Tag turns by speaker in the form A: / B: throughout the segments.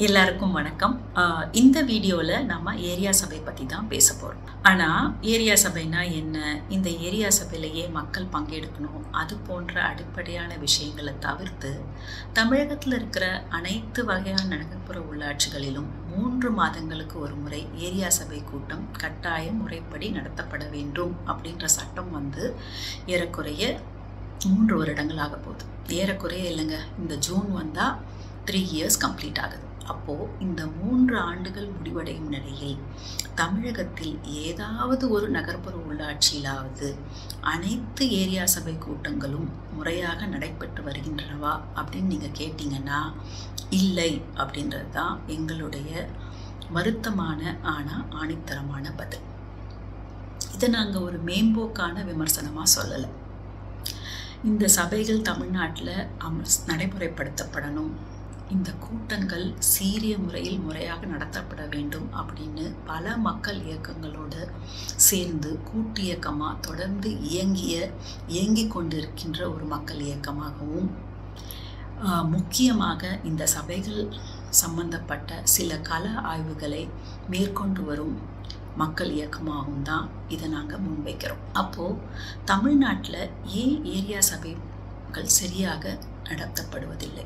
A: எல்லாருக்கும் வணக்கம். இந்த வீடியோவில் நம்ம ஏரியா சபை பற்றி தான் பேச போகிறோம். ஆனால் ஏரியா சபைனா என்ன, இந்த ஏரியா சபையிலேயே மக்கள் பங்கெடுக்கணும், அது போன்ற அடிப்படையான விஷயங்களை தவிர்த்து தமிழகத்தில் இருக்கிற அனைத்து வகையான நகர்ப்புற உள்ளாட்சிகளிலும் 3 மாதங்களுக்கு ஒரு முறை ஏரியா சபை கூட்டம் கட்டாய முறைப்படி நடத்தப்பட வேண்டும் அப்படின்ற சட்டம் ஏறக்குறைய 3 வருடங்கள் ஆக போகுது. ஏறக்குறைய இல்லைங்க, இந்த ஜூன் வந்தால் 3 இயர்ஸ் கம்ப்ளீட் ஆகுது. அப்போது இந்த 3 ஆண்டுகள் முடிவடையும் நிலையில் தமிழகத்தில் ஏதாவது ஒரு நகர்ப்புற உள்ளாட்சியிலாவது அனைத்து ஏரியா சபை கூட்டங்களும் முறையாக நடைபெற்று வருகின்றனவா அப்படின்னு நீங்கள் கேட்டிங்கன்னா இல்லை அப்படின்றது தான் எங்களுடைய வருத்தமான ஆனால் ஆணித்தரமான பதில். இதை நாங்கள் ஒரு மேம்போக்கான விமர்சனமாக சொல்லலை. இந்த சபைகள் தமிழ்நாட்டில் நடைமுறைப்படுத்தப்படணும், இந்த கூட்டங்கள் சீரிய முறையில் முறையாக நடத்தப்பட வேண்டும் அப்படின்னு பல மக்கள் இயக்கங்களோடு சேர்ந்து கூட்டு இயக்கமாக தொடர்ந்து இயங்கி கொண்டிருக்கின்ற ஒரு மக்கள் இயக்கமாகவும், முக்கியமாக இந்த சபைகள் சம்பந்தப்பட்ட சில கள ஆய்வுகளை மேற்கொண்டு வரும் மக்கள் இயக்கமாகவும் தான் இதை நாங்கள் முன்வைக்கிறோம். அப்போது தமிழ்நாட்டில் ஏன் ஏரியா சபைகள் சரியாக நடத்தப்படுவதில்லை,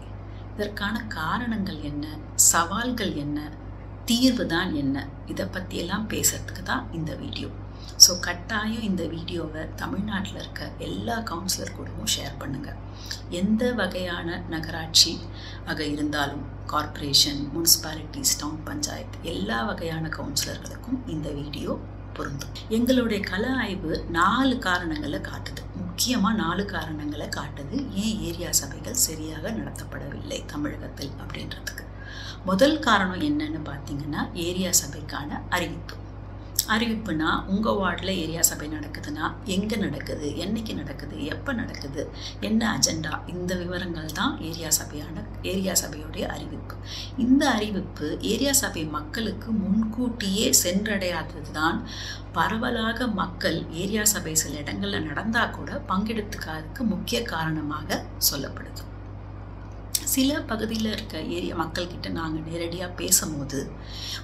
A: இதற்கான காரணங்கள் என்ன, சவால்கள் என்ன, தீர்வு தான் என்ன, இதை பற்றியெல்லாம் பேசுறதுக்கு தான் இந்த வீடியோ. ஸோ கட்டாயம் இந்த வீடியோவை தமிழ்நாட்டில் இருக்க எல்லா கவுன்சிலர் கூடவும் ஷேர் பண்ணுங்கள். எந்த வகையான நகராட்சி ஆக இருந்தாலும், கார்ப்பரேஷன், முனிசிபாலிட்டிஸ், டவுன் பஞ்சாயத்து, எல்லா வகையான கவுன்சிலர்களுக்கும் இந்த வீடியோ பொருந்தும். எங்களுடைய கள ஆய்வு 4 காரணங்களை காட்டுது. முக்கியமாக 4 காரணங்களை காட்டுது ஏன் ஏரியா சபைகள் சரியாக நடத்தப்படவில்லை தமிழகத்தில் அப்படின்றதுக்கு. முதல் காரணம் என்னன்னு பார்த்தீங்கன்னா, ஏரியா சபைக்கான அறிவிப்புனா உங்கள் வார்டில் ஏரியா சபை நடக்குதுன்னா எங்கே நடக்குது, என்னைக்கு நடக்குது, எப்போ நடக்குது, என்ன அஜெண்டா, இந்த விவரங்கள் தான் ஏரியா சபையுடைய அறிவிப்பு. இந்த அறிவிப்பு ஏரியா சபை மக்களுக்கு முன்கூட்டியே சென்றடையாதது தான் பரவலாக மக்கள் ஏரியா சபை சில இடங்களில் நடந்தால் கூட பங்கெடுத்துக்காததுக்கு முக்கிய காரணமாக சொல்லப்படுது. சில பகுதியில் இருக்க ஏரியா மக்கள்கிட்ட நாங்கள் நேரடியாக பேசும்போது,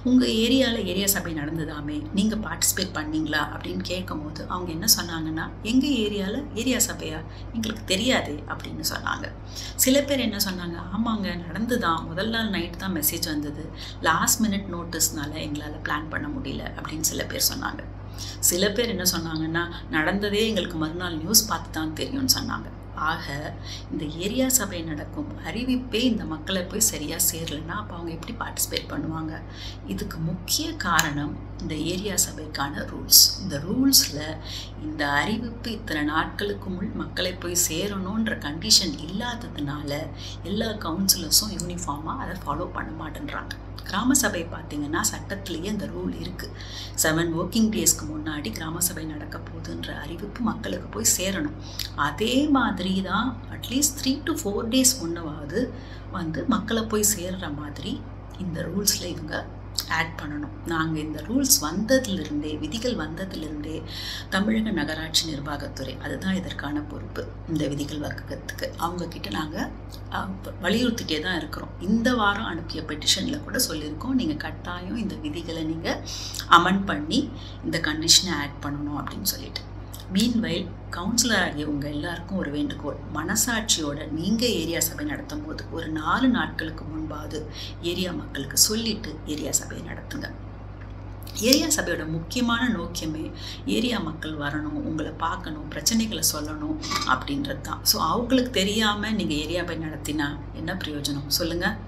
A: உங்கள் ஏரியாவில் ஏரியா சபை நடந்ததாமே, நீங்கள் பார்ட்டிசிபேட் பண்ணீங்களா அப்படின்னு கேட்கும்போது அவங்க என்ன சொன்னாங்கன்னா, எங்கள் ஏரியாவில் ஏரியா சபையா, எங்களுக்கு தெரியாதே அப்படின்னு சொன்னாங்க. சில பேர் என்ன சொன்னாங்க, ஆமாங்க நடந்துதான், முதல் நாள் நைட் தான் மெசேஜ் வந்தது, லாஸ்ட் மினிட் நோட்டீஸ்னால எங்களால் பிளான் பண்ண முடியல அப்படின்னு சில பேர் சொன்னாங்க. சில பேர் என்ன சொன்னாங்கன்னா, நடந்ததே எங்களுக்கு மறுநாள் நியூஸ் பார்த்து தான் தெரியும்னு சொன்னாங்க. ஆக இந்த ஏரியா சபை நடக்கும் அறிவிப்பே இந்த மக்களை போய் சரியாக சேரலைன்னா அப்போ அவங்க எப்படி பார்ட்டிசிபேட் பண்ணுவாங்க? இதுக்கு முக்கிய காரணம் இந்த ஏரியா சபைக்கான ரூல்ஸ். இந்த ரூல்ஸில் இந்த அறிவிப்பு இத்தனை நாட்களுக்கு முன் மக்களை போய் சேரணுன்ற கண்டிஷன் இல்லாததுனால எல்லா கவுன்சிலர்ஸும் யூனிஃபார்மாக அதை ஃபாலோ பண்ண மாட்டேன்றாங்க. கிராம சபை பார்த்திங்கன்னா சட்டத்திலேயே அந்த ரூல் இருக்குது. 7 ஒர்க்கிங் டேஸ்க்கு முன்னாடி கிராம சபை நடக்க போகுதுன்ற அறிவிப்பு மக்களுக்கு போய் சேரணும். அதே மாதிரி தான் அட்லீஸ்ட் 3 to 4 டேஸ் முன்னவாவது மக்களை போய் சேர்கிற மாதிரி இந்த ரூல்ஸில் இவங்க ஆட் பண்ணணும். நாங்கள் இந்த ரூல்ஸ் வந்ததுலேருந்தே, விதிகள் வந்ததுலேருந்தே தமிழக நகராட்சி நிர்வாகத்துறை, அதுதான் இதற்கான பொறுப்பு, இந்த விதிகள் வகுக்கிறதுக்கு அவங்கக்கிட்ட நாங்கள் வலியுறுத்திட்டே தான் இருக்கிறோம். இந்த வாரம் அனுப்பிய பெட்டிஷனில் கூட சொல்லியிருக்கோம், நீங்கள் கட்டாயம் இந்த விதிகளை நீங்கள் அமெண்ட் பண்ணி இந்த கண்டிஷனை ஆட் பண்ணணும் அப்படின்னு சொல்லிட்டு. மீன்வைல் கவுன்சிலர் ஆகிய உங்கள் எல்லாருக்கும் ஒரு வேண்டுகோள், மனசாட்சியோட நீங்கள் ஏரியா சபை நடத்தும் போது ஒரு 4 நாட்களுக்கு முன்பாவது ஏரியா மக்களுக்கு சொல்லிட்டு ஏரியா சபையை நடத்துங்க. ஏரியா சபையோட முக்கியமான நோக்கமே ஏரியா மக்கள் வரணும், உங்களை பார்க்கணும், பிரச்சனைகளை சொல்லணும் அப்படின்றது தான். ஸோ அவங்களுக்கு தெரியாமல் நீங்கள் ஏரியா சபை நடத்தினா என்ன பிரயோஜனம் சொல்லுங்கள்?